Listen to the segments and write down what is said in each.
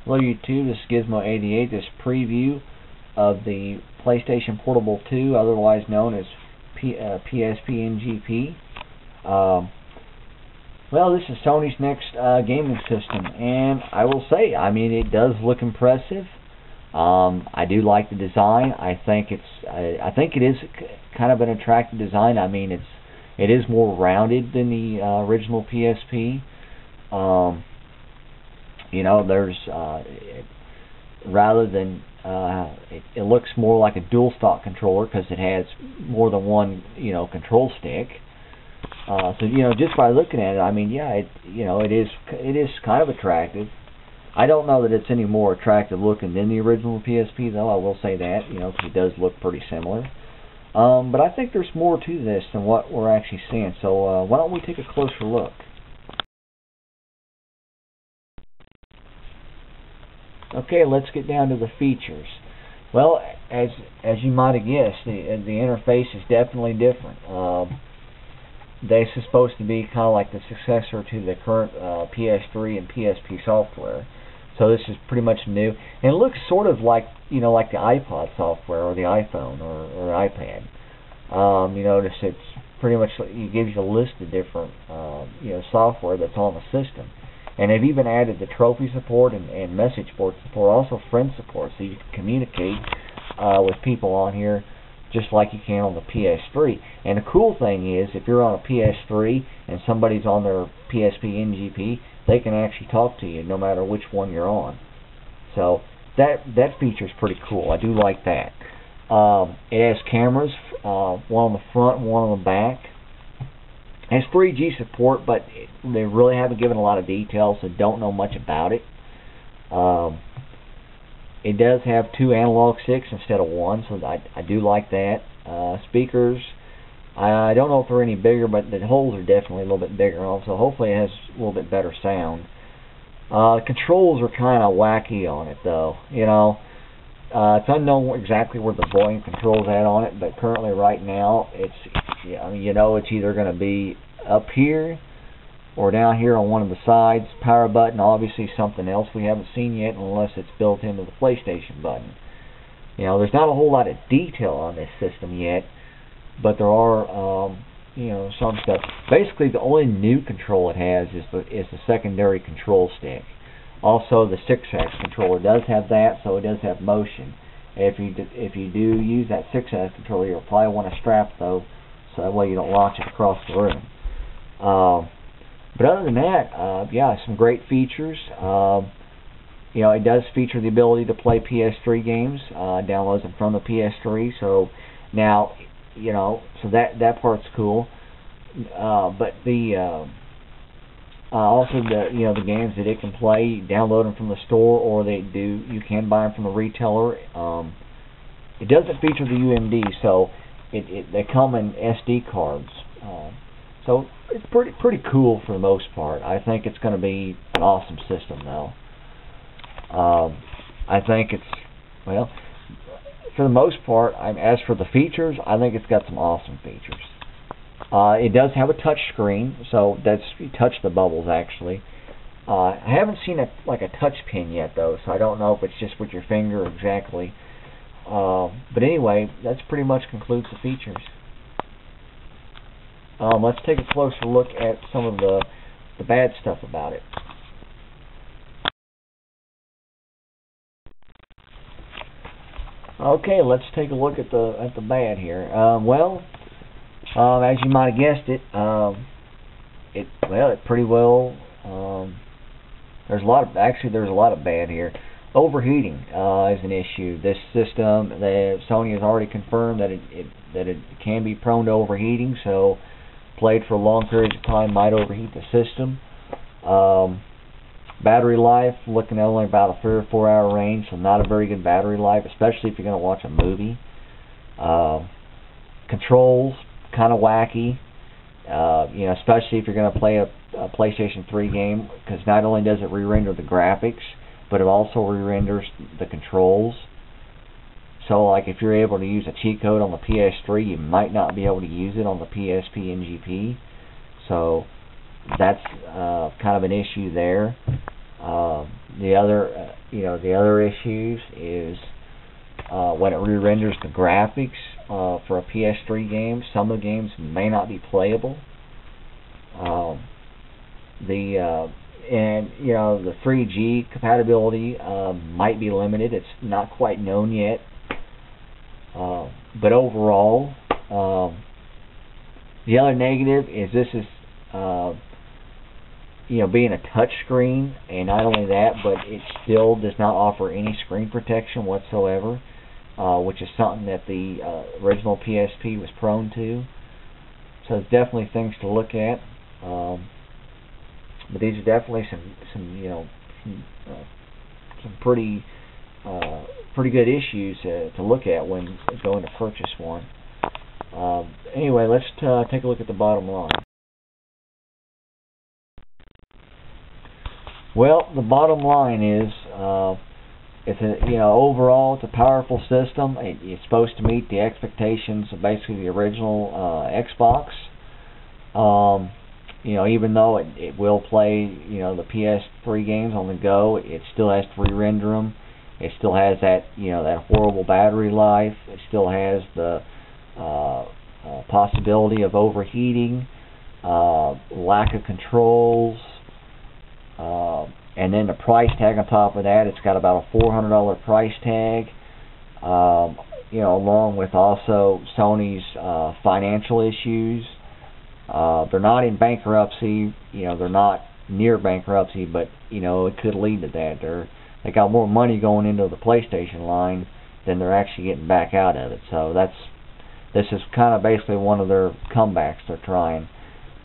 Hello YouTube, this is Gizmo88, this preview of the PlayStation Portable 2, otherwise known as PSP NGP. Well, this is Sony's next gaming system, and I will say, I mean, it does look impressive. I do like the design. I think it is kind of an attractive design. I mean, it is more rounded than the original PSP. You know, there's rather than it looks more like a dual stock controller because it has more than one, you know, control stick. So you know, just by looking at it, I mean, yeah, it is kind of attractive. I don't know that it's any more attractive looking than the original PSP, though. I will say that, you know, because it does look pretty similar. But I think there's more to this than what we're actually seeing. So why don't we take a closer look? Okay, let's get down to the features. Well, as you might have guessed, the interface is definitely different. This is supposed to be kind of like the successor to the current PS3 and PSP software. So this is pretty much new, and it looks sort of like, you know, like the iPod software or the iPhone or iPad. You notice it's pretty much, it gives you a list of different you know, software that's on the system. And they've even added the trophy support and message board support, also friend support, so you can communicate with people on here just like you can on the PS3. And the cool thing is, if you're on a PS3 and somebody's on their PSP NGP, they can actually talk to you no matter which one you're on. So that feature is pretty cool. I do like that. It has cameras, one on the front and one on the back. It has 3G support, but they really haven't given a lot of details, so don't know much about it. It does have 2 analog sticks instead of 1, so I do like that. Speakers, I don't know if they're any bigger, but the holes are definitely a little bit bigger, so hopefully it has a little bit better sound. The controls are kind of wacky on it, though. You know, it's unknown exactly where the volume control's at on it, but currently right now I mean, you know, it's either going to be up here or down here on one of the sides. Power button, obviously something else we haven't seen yet unless it's built into the PlayStation button. You know, there's not a whole lot of detail on this system yet, but there are you know, some stuff. Basically, the only new control it has is the secondary control stick. Also, the 6-axis controller does have that, so it does have motion. If you do use that 6-axis controller, you'll probably want a strap, though, so that way you don't launch it across the room. But other than that, yeah, some great features. You know, it does feature the ability to play PS3 games, downloads them from the PS3. So now, you know, so that part's cool. But the also the the games that it can play, you download them from the store, or you can buy them from the retailer. It doesn't feature the UMD, so they come in SD cards. So it's pretty cool for the most part. I think it's going to be an awesome system, though. I think it's, well, for the most part, as for the features, I think it's got some awesome features. It does have a touch screen, so you touch the bubbles actually. I haven't seen like a touch pin yet, though, so I don't know if it's just with your finger exactly. But anyway, that's pretty much concludes the features. Let's take a closer look at some of the bad stuff about it. Okay, let's take a look at the bad here. Well, as you might have guessed it, it pretty well. There's a lot of bad here. Overheating is an issue. This system, Sony has already confirmed that it can be prone to overheating, so played for long periods of time might overheat the system. Battery life, looking at only about a 3 or 4 hour range, so not a very good battery life, especially if you're going to watch a movie. Controls, kind of wacky, you know, especially if you're going to play a PlayStation 3 game, because not only does it re-render the graphics, but it also re-renders the controls. So, like, if you're able to use a cheat code on the PS3, you might not be able to use it on the PSP NGP. So, that's kind of an issue there. the other issues is when it re-renders the graphics for a PS3 game. Some of the games may not be playable. And the 3G compatibility might be limited. It's not quite known yet. But overall, the other negative is this is being a touch screen, and not only that, but it still does not offer any screen protection whatsoever, which is something that the original PSP was prone to. So there's definitely things to look at. But these are definitely some pretty good issues to look at when going to purchase one. Anyway, let's take a look at the bottom line. Well, the bottom line is, overall, it's a powerful system. It's supposed to meet the expectations of basically the original Xbox. Even though it will play, the PS3 games on the go, it still has to re-render them. It still has that, that horrible battery life. It still has the possibility of overheating, lack of controls, and then the price tag on top of that. It's got about a $400 price tag, along with also Sony's financial issues. They're not in bankruptcy, they're not near bankruptcy, but it could lead to that. They got more money going into the PlayStation line than they're actually getting back out of it. So this is kind of basically one of their comebacks they're trying.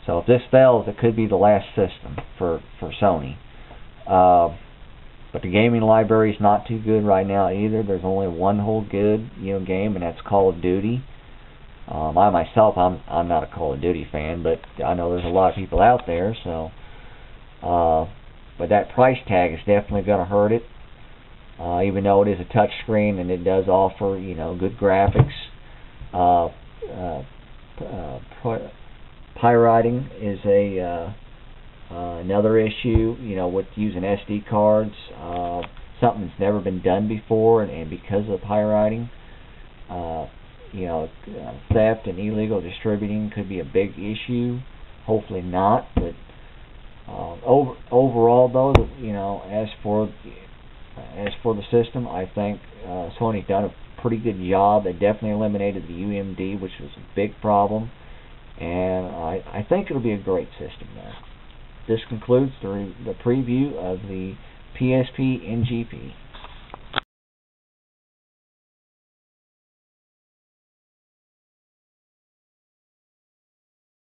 So if this fails, it could be the last system for Sony. But the gaming library is not too good right now either. There's only one whole good game, and that's Call of Duty. I myself, I'm not a Call of Duty fan, but I know there's a lot of people out there. So, but that price tag is definitely going to hurt it. Even though it is a touch screen and it does offer good graphics. Pirating is another issue. With using SD cards, something that's never been done before, and because of pirating. Theft and illegal distributing could be a big issue. Hopefully not, but overall, though, as for the system, I think Sony's done a pretty good job. They definitely eliminated the UMD, which was a big problem, and I think it'll be a great system there. This concludes the preview of the PSP NGP.